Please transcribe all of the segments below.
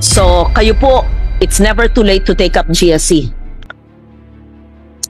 So, kayo po, it's never too late to take up GSC.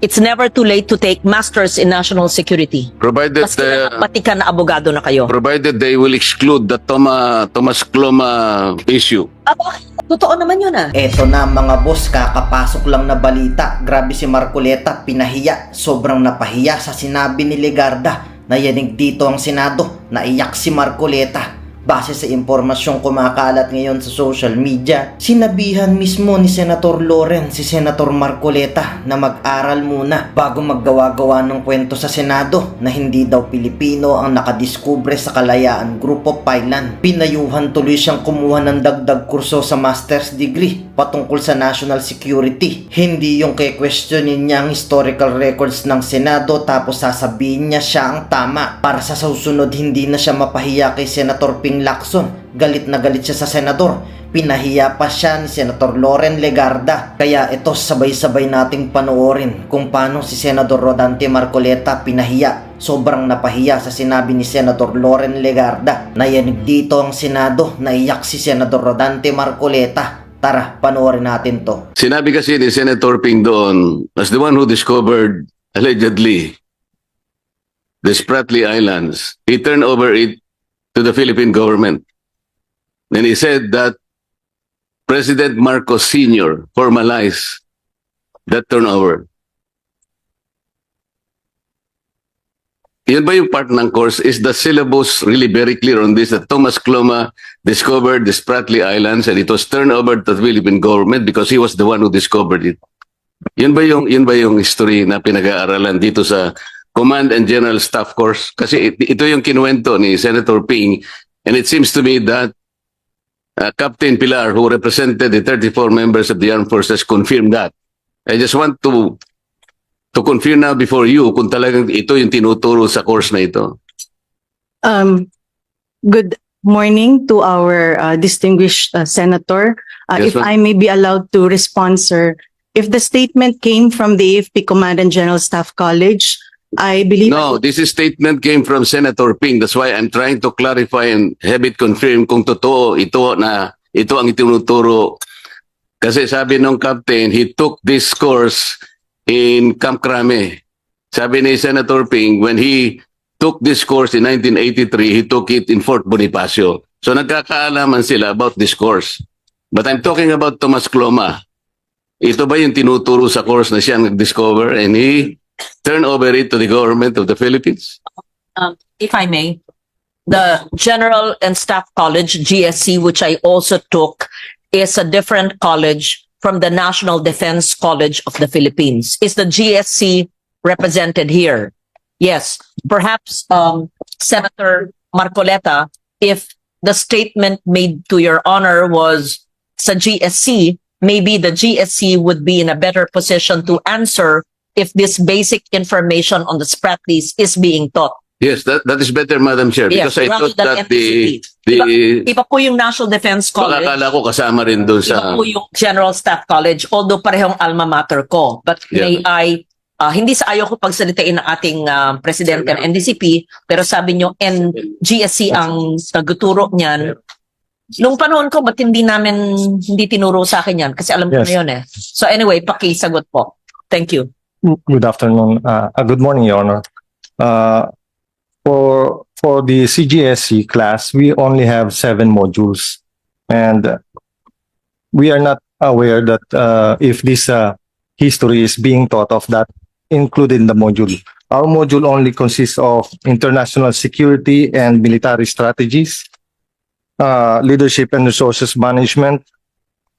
It's never too late to take Masters in National Security. Provided Maski batikan na abogado na kayo. provided they will exclude the Thomas Cloma issue. Aba, totoo naman yun ah. Eto na mga boss, kakapasok lang na balita. Grabe si Marcoleta, pinahiya. Sobrang napahiya sa sinabi ni Legarda. Nayanig dito ang Senado. Naiyak si Marcoleta. Base sa impormasyong kumakalat ngayon sa social media, sinabihan mismo ni Senator Loren si Senator Marcoleta na mag-aral muna bago maggawa-gawa ng kwento sa Senado na hindi daw Pilipino ang nakadiskubre sa Kalayaan Group of Thailand. Pinayuhan tuloy siyang kumuha ng dagdag kurso sa master's degree patungkol sa national security. Hindi yung kay-questionin niya ang historical records ng Senado tapos sasabihin niya siya ang tama. Para sa susunod hindi na siya mapahiya kay Senator Ping Lacson. Galit na galit siya sa senador. Pinahiya pa siya ni Senator Loren Legarda. Kaya ito sabay-sabay nating panoorin kung paano si Senador Rodante Marcoleta pinahiya. Sobrang napahiya sa sinabi ni Senator Loren Legarda. Nayanig dito ang Senado, naiyak si Senador Rodante Marcoleta. Tara, panoorin natin to. Sinabi kasi ni Senator Ping doon, as the one who discovered, allegedly, the Spratly Islands, he turned over it to the Philippine government. Then he said that President Marcos Sr. formalized that turnover. Yun ba yung part ng course? Is the syllabus really very clear on this? That Thomas Cloma discovered the Spratly Islands and it was turned over to the Philippine government because he was the one who discovered it. Yun ba yung history na pinag-aaralan dito sa Command and General Staff Course? Kasi ito yung kinuwento ni Senator Ping, and it seems to me that Captain Pilar, who represented the 34 members of the armed forces, confirmed that. I just want to confirm now before you kung talagang ito yung tinuturo sa course na ito. Good morning to our distinguished senator. Yes, If ma'am. I may be allowed to respond, sir. If the statement came from the AFP Command and General Staff College, I believe... No, this statement came from Senator Ping. That's why I'm trying to clarify and have it confirmed kung totoo ito ang itinuturo. Kasi sabi nung captain, he took this course in Camp Crame. Sabi ni Senator Ping, when he took this course in 1983, he took it in Fort Bonifacio. So nagkakaalaman sila about this course. But I'm talking about Thomas Cloma. Ito ba yung tinuturo sa course na siya nag-discover and he turn over it to the government of the Philippines? If I may, the General and Staff College, GSC, which I also took, is a different college from the National Defense College of the Philippines. Is the GSC represented here? Yes. Perhaps, Senator Marcoleta, if the statement made to your honor was sa GSC, maybe the GSC would be in a better position to answer if this basic information on the Spratlys is being taught. Yes, that is better, Madam Chair, because I rather thought than that the Iba po yung National Defense College. akala ko kasama rin doon Iba sa po yung General Staff College, although parehong alma mater ko. But may I, hindi sa ayaw ko pagsalitain ng ating presidente ng NDCP, pero sabi nyo, GSC ang nagtuturo niyan. Nung panahon ko, ba't hindi tinuro sa akin yan? Kasi alam ko na yun eh. So anyway, pakisagot po. Thank you. Good afternoon. Good morning, Your Honor. For the CGSC class, we only have 7 modules, and we are not aware that if this history is being taught of that included in the module. Our module only consists of international security and military strategies, leadership and resources management,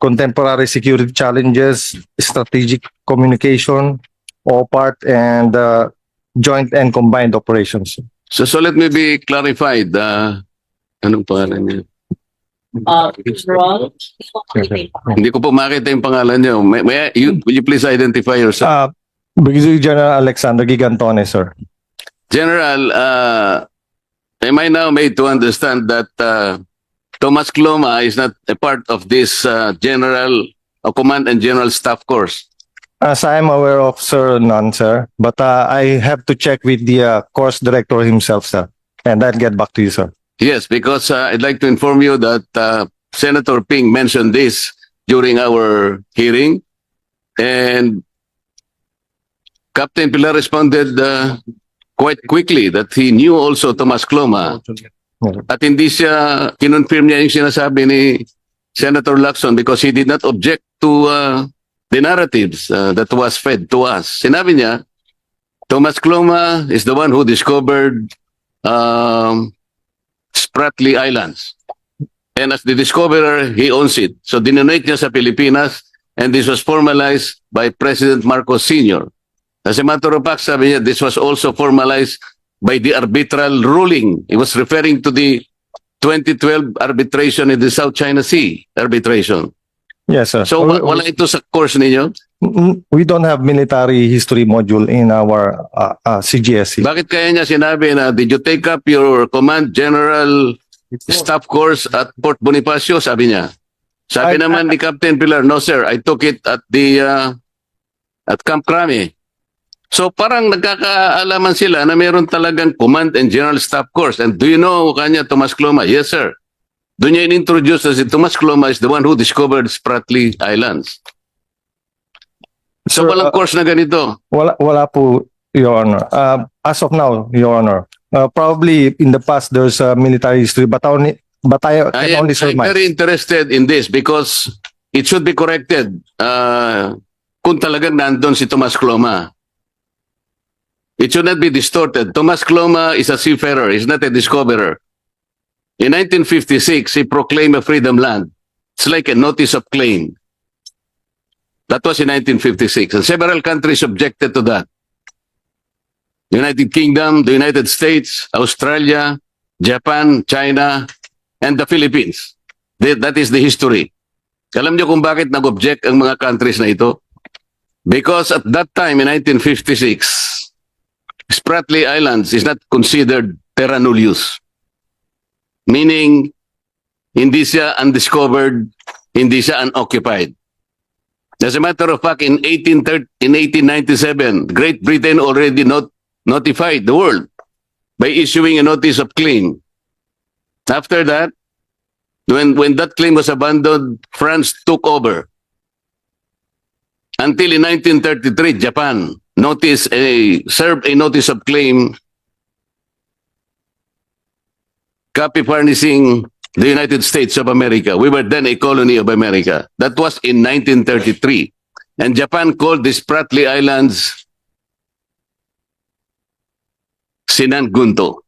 contemporary security challenges, strategic communication, OPART, and joint and combined operations. So let me be clarified. Anong pangalan niya? Ron? Hindi ko po makita yung pangalan niyo. Will you please identify yourself? Brigadier General Alexander Gigantone, sir. General, am I now made to understand that Thomas Cloma is not a part of this Command and General Staff course? As I am aware of, sir, none, sir. But I have to check with the course director himself, sir. And I'll get back to you, sir. Yes, because I'd like to inform you that Senator Ping mentioned this during our hearing, and Captain Pilar responded quite quickly that he knew also Tomas Cloma at hindi siya kinonfirm niya yung sinasabi ni Senator Lacson because he did not object to the narratives that was fed to us. Sinabi niya, Tomas Cloma is the one who discovered Spratly Islands. And as the discoverer, he owns it. So dinonate niya sa Pilipinas, and this was formalized by President Marcos Sr. As a matter of fact, sabi niya, this was also formalized by the arbitral ruling. He was referring to the 2012 arbitration in the South China Sea arbitration. Yes, sir. So wala ito sa course ninyo? We don't have military history module in our CGSE. Bakit kaya niya sinabi na, did you take up your Command General Staff course at Port Bonifacio? Sabi niya. Sabi naman ni Captain Pilar, no sir, I took it at the at Camp Crame. So parang nagkakaalaman sila na mayroon talagang Command and General Staff course. And do you know kanya Tomas Cloma? Yes sir. Doon niya in-introduce na si Tomas Cloma is the one who discovered Spratly Islands. So Sir, walang course na ganito. Wala po, Your Honor. As of now, Your Honor, probably in the past there's a military history, but I can only I'm surmise. very interested in this because it should be corrected kung talagang nandun si Tomas Cloma. It should not be distorted. Tomas Cloma is a seafarer. He's not a discoverer. In 1956, he proclaimed a freedom land. It's like a notice of claim. That was in 1956. And several countries objected to that. United Kingdom, the United States, Australia, Japan, China, and the Philippines. That is the history. Alam niyo kung bakit nag-object ang mga countries na ito? Because at that time, in 1956, Spratly Islands is not considered terra nullius. Meaning, hindi siya undiscovered, hindi siya unoccupied. As a matter of fact, in 1897, Great Britain already notified the world by issuing a notice of claim. After that, when that claim was abandoned, France took over. Until in 1933, Japan served a notice of claim, copy furnishing the United States of America. We were then a colony of America. That was in 1933. And Japan called the Spratly Islands Sinangunto.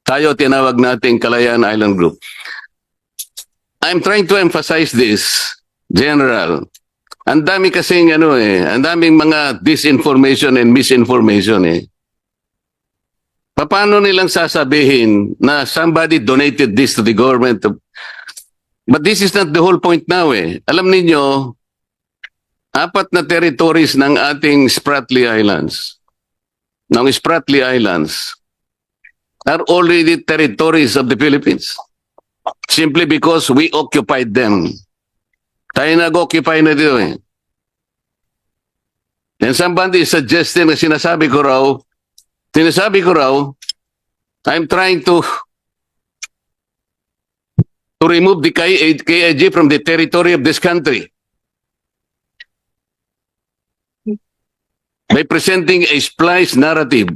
Tayo tinawag nating Kalayaan Island Group. I'm trying to emphasize this, General. Ang dami kasing ang daming mga disinformation and misinformation Paano nilang sasabihin na somebody donated this to the government? But this is not the whole point now Alam niyo, 4 na territories ng ating Spratly Islands, are already territories of the Philippines. Simply because we occupied them. Tayo nag-occupy na dito And somebody is suggesting na sinasabi ko raw, I'm trying to remove the KIG from the territory of this country by presenting a splice narrative.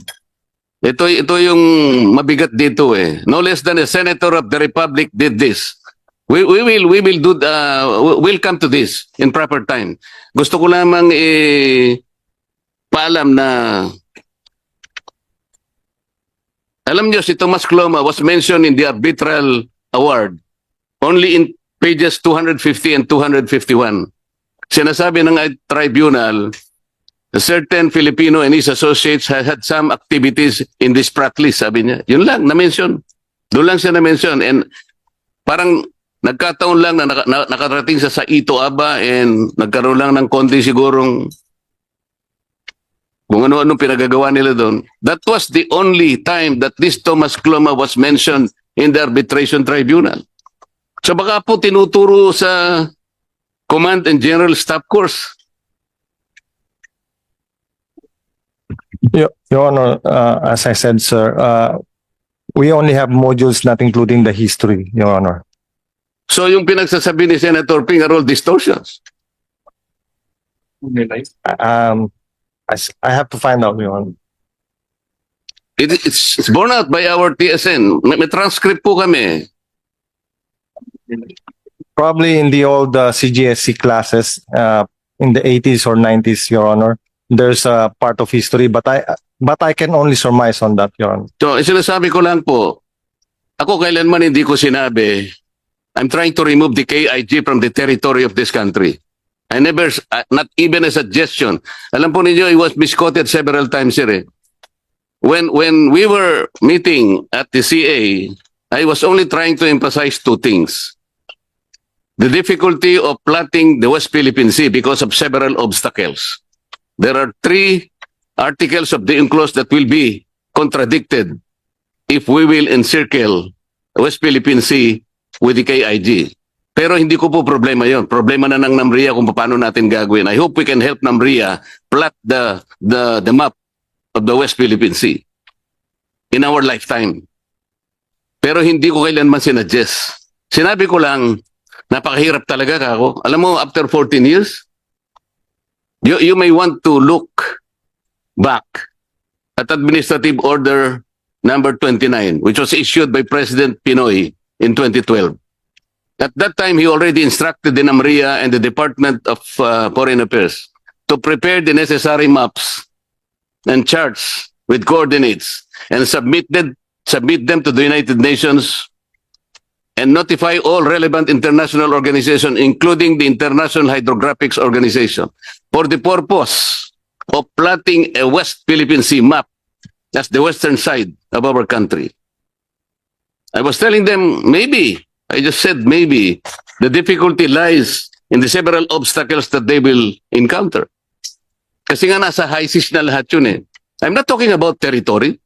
Ito yung mabigat dito No less than a senator of the republic did this. We'll come to this in proper time. Gusto ko lamang paalam na alam niyo si Tomas Cloma was mentioned in the arbitral award only in pages 250 and 251. Sinasabi ng tribunal, a certain Filipino and his associates had some activities in this Spratly, sabi niya. Yun lang, na-mention. Doon lang siya na-mention. And parang nagkataon lang na nakarating sa Ito Aba and nagkaroon lang ng konti sigurong kung ano-anong pinagagawa nila doon. That was the only time that this Tomas Cloma was mentioned in the arbitration tribunal. So baka po tinuturo sa Command and General Staff course. Your Honor, as I said, sir, we only have modules not including the history, Your Honor. So yung pinagsasabi ni Senator Ping are all distortions. I have to find out, Your Honor. It's borne out by our TSN. May transcript po kami. Probably in the old CGSC classes in the 80s or 90s, Your Honor, there's a part of history, but I can only surmise on that, Your Honor. So, sinasabi ko lang po, ako kailanman hindi ko sinabi, I'm trying to remove the KIG from the territory of this country. I never, not even a suggestion. Alam po ninyo, I was misquoted several times here. When we were meeting at the CA, I was only trying to emphasize two things. The difficulty of plotting the West Philippine Sea because of several obstacles. There are 3 articles of the UNCLOS that will be contradicted if we will encircle West Philippine Sea with the KIG. Pero hindi ko po problema yon. Problema na ng NAMRIA kung paano natin gagawin. I hope we can help NAMRIA plot the map of the West Philippine Sea in our lifetime. Pero hindi ko kailanman sinadjust. Sinabi ko lang, napakahirap talaga kako. Alam mo, after 14 years, you may want to look back at Administrative Order number 29, which was issued by President Pinoy in 2012. At that time, he already instructed the NAMRIA and the Department of Foreign Affairs to prepare the necessary maps and charts with coordinates and submit them to the United Nations and notify all relevant international organizations, including the International Hydrographics Organization, for the purpose of plotting a West Philippine Sea map as the western side of our country. I was telling them, maybe, I just said maybe, the difficulty lies in the several obstacles that they will encounter. Kasi nga nasa high seas na lahat yun eh. I'm not talking about territory.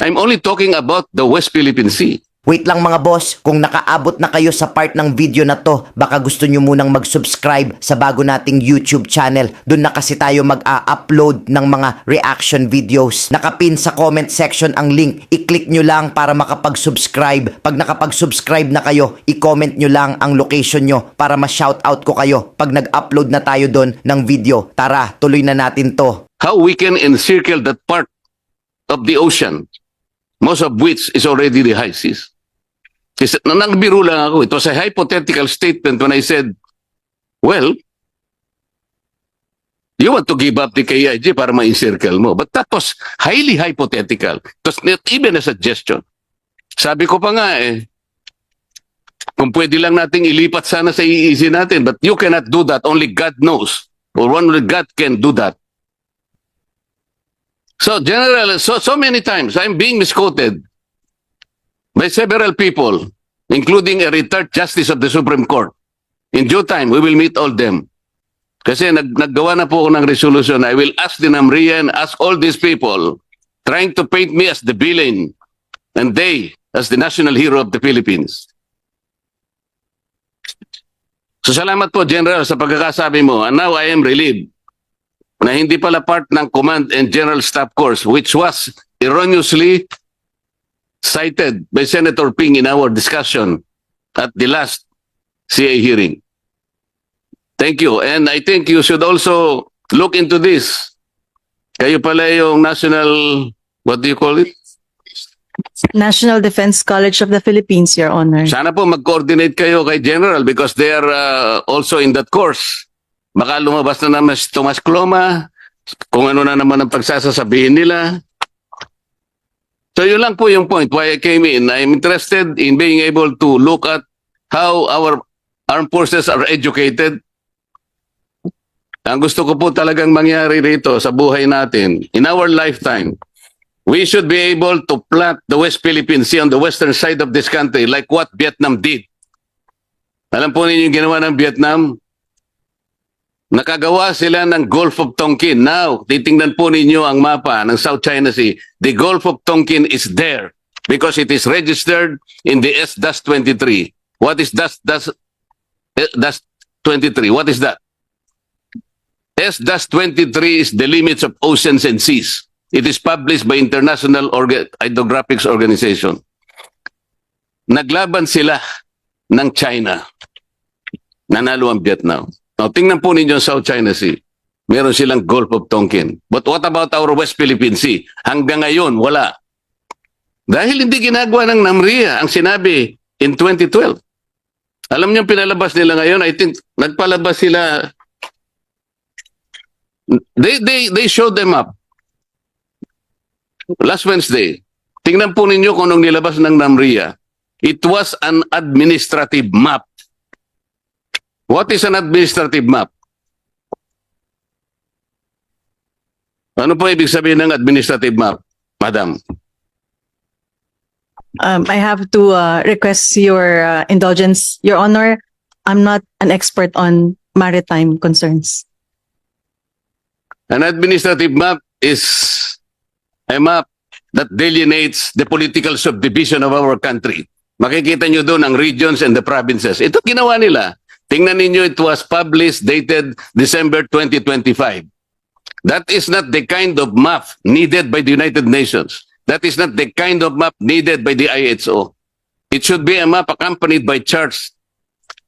I'm only talking about the West Philippine Sea. Wait lang mga boss, kung nakaabot na kayo sa part ng video na to, baka gusto nyo munang mag-subscribe sa bago nating YouTube channel. Doon na kasi tayo mag-upload ng mga reaction videos. Nakapin sa comment section ang link. I-click nyo lang para makapag-subscribe. Pag nakapag-subscribe na kayo, i-comment nyo lang ang location nyo para ma-shoutout ko kayo pag nag-upload na tayo doon ng video. Tara, tuloy na natin to. How we can encircle that part of the ocean, most of which is already the high seas. Kasi nagbiro lang ako. It was a hypothetical statement when I said, well, you want to give up the KIG para ma-encircle mo. But that was highly hypothetical. It was not even a suggestion. Sabi ko pa nga kung pwede lang nating ilipat sana sa EEZ natin, but you cannot do that. Only God knows. Or only God can do that. So, General, so many times I'm being misquoted by several people, including a retired justice of the Supreme Court. In due time, we will meet all them. Kasi naggawa na po ako ng resolution. I will ask the NAMRIA and ask all these people trying to paint me as the villain and they as the national hero of the Philippines. So salamat po, General, sa pagkakasabi mo. And now I am relieved na hindi pala part ng Command and General Staff Course, which was erroneously cited by Senator Ping in our discussion at the last CA hearing. Thank you. And I think you should also look into this. Kayo pala yung national, what do you call it? National Defense College of the Philippines, Your Honor. Sana po mag-coordinate kayo kay General because they are also in that course. Baka lumabas na naman si Tomas Cloma, kung ano na naman ang pagsasasabihin nila. So yun lang po yung point why I came in. I'm interested in being able to look at how our armed forces are educated. Ang gusto ko po talagang mangyari rito sa buhay natin, in our lifetime, we should be able to plot the West Philippine Sea on the western side of this country like what Vietnam did. Alam po ninyo yung ginawa ng Vietnam? Nakagawa sila ng Gulf of Tonkin. Now, titingnan po ninyo ang mapa ng South China Sea. The Gulf of Tonkin is there because it is registered in the S-23. What is S-23? What is that? S-23 is the limits of oceans and seas. It is published by International Hydrographics Organization. Naglaban sila ng China. Nanalo ang Vietnam. Now, tingnan po ninyo ang South China Sea. Meron silang Gulf of Tonkin. But what about our West Philippine Sea? Hanggang ngayon, wala. Dahil hindi ginagawa ng NAMRIA ang sinabi in 2012. Alam niyo pinalabas nila ngayon, I think nagpalabas sila. They showed them up. Last Wednesday. Tingnan po ninyo kung anong nilabas ng NAMRIA. It was an administrative map. What is an administrative map? Ano po ibig sabihin ng administrative map, Madam? I have to request your indulgence, Your Honor. I'm not an expert on maritime concerns. An administrative map is a map that delineates the political subdivision of our country. Makikita nyo doon ang regions and the provinces. Ito ginawa nila. Tingnan ninyo, it was published, dated December 2025. That is not the kind of map needed by the United Nations. That is not the kind of map needed by the IHO. It should be a map accompanied by charts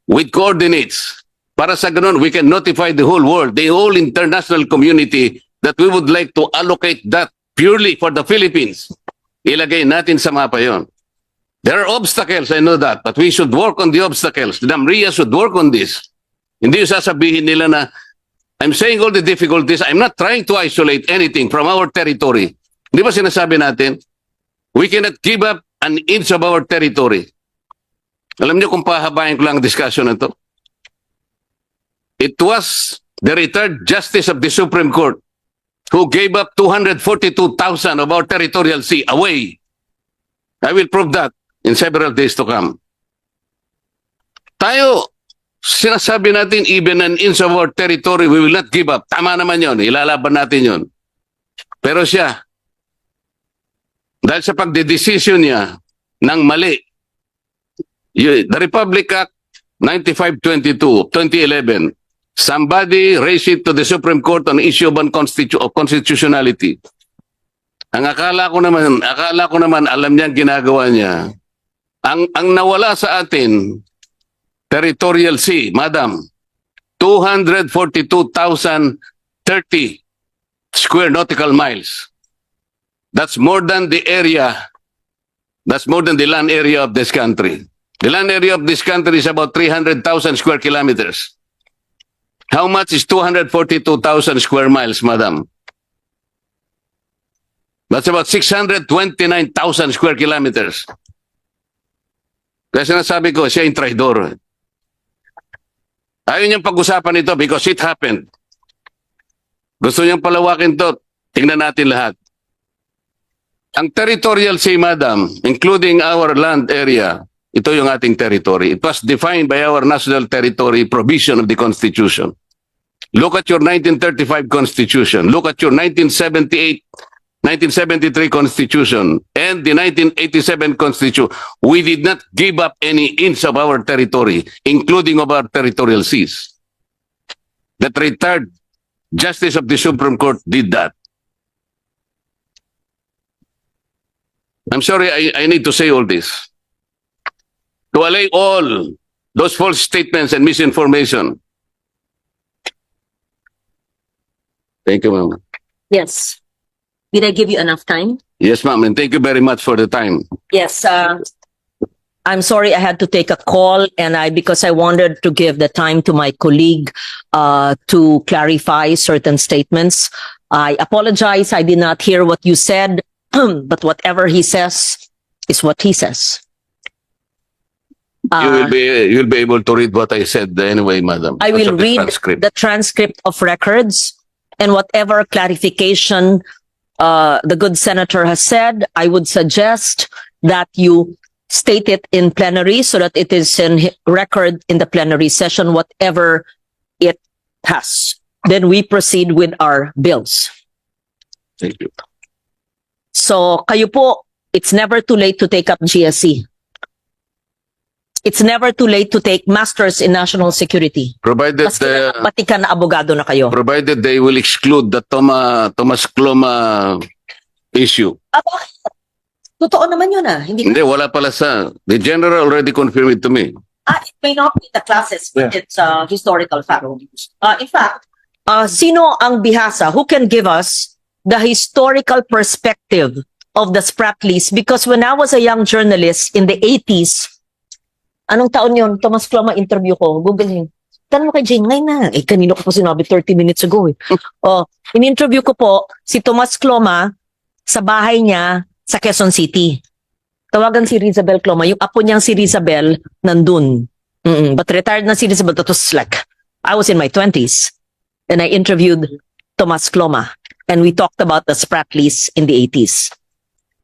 with coordinates. Para sa ganun, we can notify the whole world, the whole international community that we would like to allocate that purely for the Philippines. Ilagay natin sa mapa yon. There are obstacles, I know that, but we should work on the obstacles. The NAMRIA should work on this. Hindi yung sasabihin nila na, I'm saying all the difficulties, I'm not trying to isolate anything from our territory. Di ba sinasabi natin, we cannot give up an inch of our territory. Alam niyo kung pahabain ko lang ang discussion na to? It was the retired Justice of the Supreme Court who gave up 242,000 of our territorial sea away. I will prove that in several days to come. Tayo, sinasabi natin, even an inch of our territory, we will not give up. Tama naman yon, ilalaban natin yon. Pero siya, dahil sa pagdedesisyon niya ng mali, the Republic Act 9522 of 2011, somebody raised it to the Supreme Court on issue of constitutionality. Ang akala ko naman alam niya ang ginagawa niya. Ang nawala sa atin, territorial sea, Madam, 242,030 square nautical miles. That's more than the area, that's more than the land area of this country. The land area of this country is about 300,000 square kilometers. How much is 242,000 square miles, Madam? That's about 629,000 square kilometers. Kaya sinasabi ko, siya yung traidor. Ayaw niyang pag-usapan ito because it happened. Gusto niyang palawakin to, tingnan natin lahat. Ang territorial sea, Madam, including our land area, ito yung ating territory. It was defined by our national territory provision of the Constitution. Look at your 1935 Constitution. Look at your 1973 Constitution and the 1987 Constitution. We did not give up any inch of our territory, including of our territorial seas. That retired Justice of the Supreme Court did that. I'm sorry, I need to say all this. To allay all those false statements and misinformation. Thank you, ma'am. Yes. Did I give you enough time? Yes, ma'am, and thank you very much for the time. Yes. I'm sorry I had to take a call because I wanted to give the time to my colleague to clarify certain statements. I apologize. I did not hear what you said, but whatever he says is what he says. You'll be able to read what I said anyway, madam. I will That's of the read transcript. the transcript of records and whatever clarification the good senator has said. I would suggest that you state it in plenary so that it is in record in the plenary session, whatever it has. Then we proceed with our bills. Thank you. So kayo po, it's never too late to take up GSC. It's never too late to take masters in national security. Provided Maski batikan na abogado na kayo. provided they will exclude the Thomas Cloma issue. Totoo naman yun ah. Hindi Hindi, wala pala sa... The general already confirmed it to me. may not be the classes, but Yeah. it's historical fact. In fact, sino ang bihasa? Who can give us the historical perspective of the Spratlys? Because when I was a young journalist in the 80s, anong taon yun? Thomas Cloma interview ko. Google him. Tanong mo kay Jane, ngayon na. Eh, kanino ko pa sinabi 30 minutes ago eh. In-interview ko po si Thomas Cloma sa bahay niya sa Quezon City. Tawagan si Rizabel Cloma. Yung apo niyang si Rizabel nandun. But retired na si Rizabel. That was like, I was in my 20s. And I interviewed Thomas Cloma. And we talked about the Spratlys in the 80s.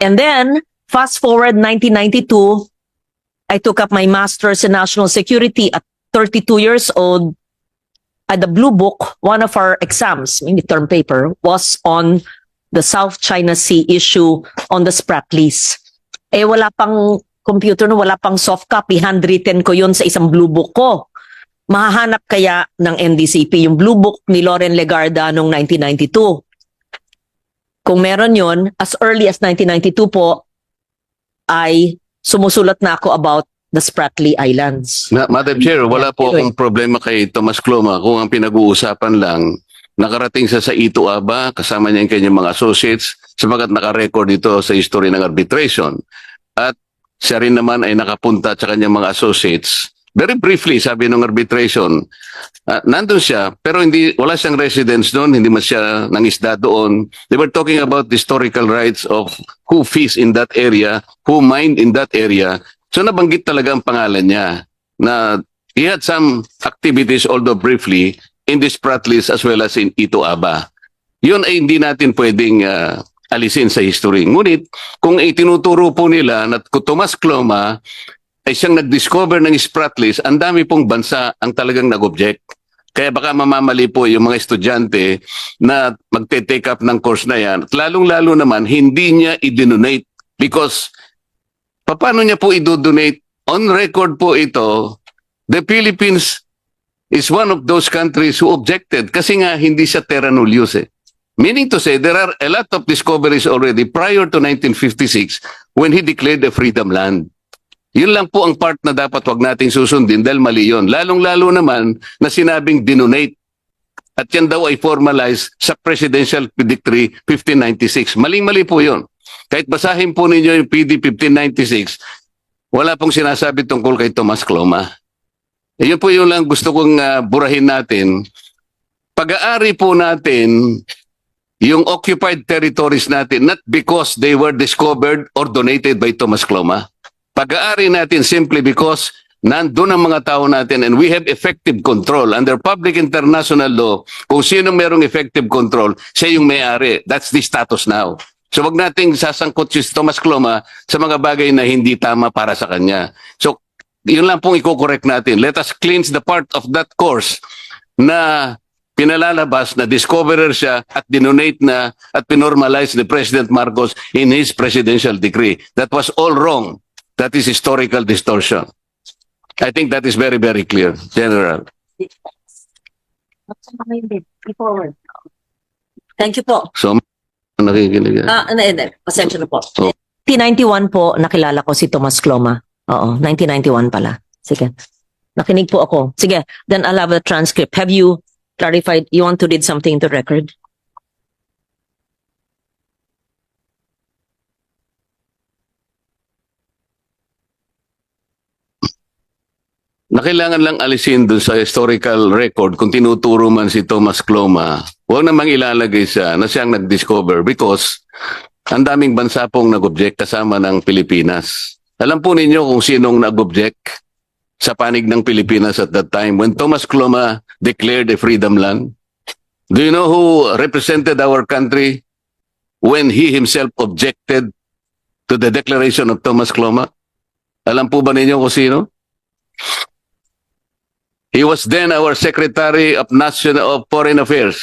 And then, fast forward 1992, I took up my master's in national security at 32 years old. At the Blue Book, one of our exams, midterm paper, was on the South China Sea issue on the Spratlys. Eh, wala pang computer, no, wala pang soft copy. Handwritten ko yun sa isang Blue Book ko. Mahahanap kaya ng NDCP yung Blue Book ni Loren Legarda noong 1992. Kung meron yun, as early as 1992 po, ay sumusulat na ako about the Spratly Islands. Madam Chair, wala po akong problema kay Thomas Cloma kung ang pinag-uusapan lang, nakarating siya sa Ito Aba, kasama niya yung kanyang mga associates, sabagat naka-record ito sa history ng arbitration. At siya rin naman ay nakapunta sa kanyang mga associates. Very briefly, sabi ng arbitration, nandun siya, pero wala siyang residence doon, hindi man siya nangisda doon. They were talking about the historical rights of who fish in that area, who mine in that area. So nabanggit talaga ang pangalan niya na he had some activities, although briefly, in the Spratlys as well as in Ito Aba. Yun ay hindi natin pwedeng alisin sa history. Ngunit, kung itinuturo po nila na Thomas Cloma ay siyang nag-discover ng Spratlys, ang dami pong bansa ang talagang nag-object. Kaya baka mamamali po yung mga estudyante na magte-take up ng course na yan. At lalong-lalo naman, hindi niya i-donate because paano niya po i-donate? On record po ito, the Philippines is one of those countries who objected kasi nga hindi siya terra nullius eh. Meaning to say, there are a lot of discoveries already prior to 1956 when he declared a freedom land. Yun lang po ang part na dapat wag nating susundin dahil mali yun. Lalong-lalo naman na sinabing dinonate. At yan daw ay formalized sa Presidential Decree 1596. Maling-mali po yun. Kahit basahin po ninyo yung PD 1596, wala pong sinasabi tungkol kay Thomas Cloma. E yun po yung lang gusto kong burahin natin. Pag-aari po natin yung occupied territories natin, not because they were discovered or donated by Thomas Cloma. Pag-aari natin simply because nandun ang mga tao natin and we have effective control. Under public international law, kung sino merong effective control, siya yung may-ari. That's the status now. So wag nating sasangkot si Thomas Cloma sa mga bagay na hindi tama para sa kanya. So yun lang pong i-correct natin. Let us cleanse the part of that course na pinalalabas na discoverer siya at dinonate na at pinormalize ni President Marcos in his presidential decree. That was all wrong. That is historical distortion. I think that is very, very clear, General. Thank you po. So, nakikinig. Hindi. Pasensya na po. Oh. 1991 po, nakilala ko si Thomas Cloma. Oo, 1991 pala. Sige. Nakinig po ako. Sige, then I'll have a transcript. Have you clarified? You want to read something to record? Na kailangan lang alisin dun sa historical record kung tinuturo man si Thomas Cloma, huwag namang ilalagay siya na siyang nag-discover because ang daming bansa pong nag-object kasama ng Pilipinas. Alam po ninyo kung sinong nag-object sa panig ng Pilipinas at that time when Thomas Cloma declared a freedom land? Do you know who represented our country when he himself objected to the declaration of Thomas Cloma? Alam po ba ninyo kung sino? He was then our Secretary of Foreign Affairs,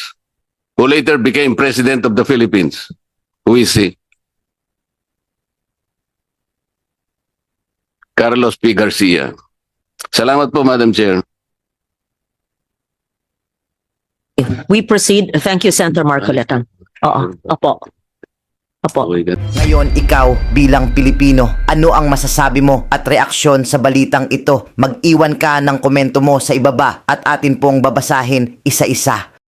who later became President of the Philippines. Who is he? Carlos P. Garcia. Salamat po, Madam Chair. We proceed. Thank you, Senator Marcoleta. Oo, opo. Opo. Okay, Ngayon, ikaw bilang Pilipino, ano ang masasabi mo at reaksyon sa balitang ito? Mag-iwan ka ng komento mo sa ibaba at atin pong babasahin isa-isa.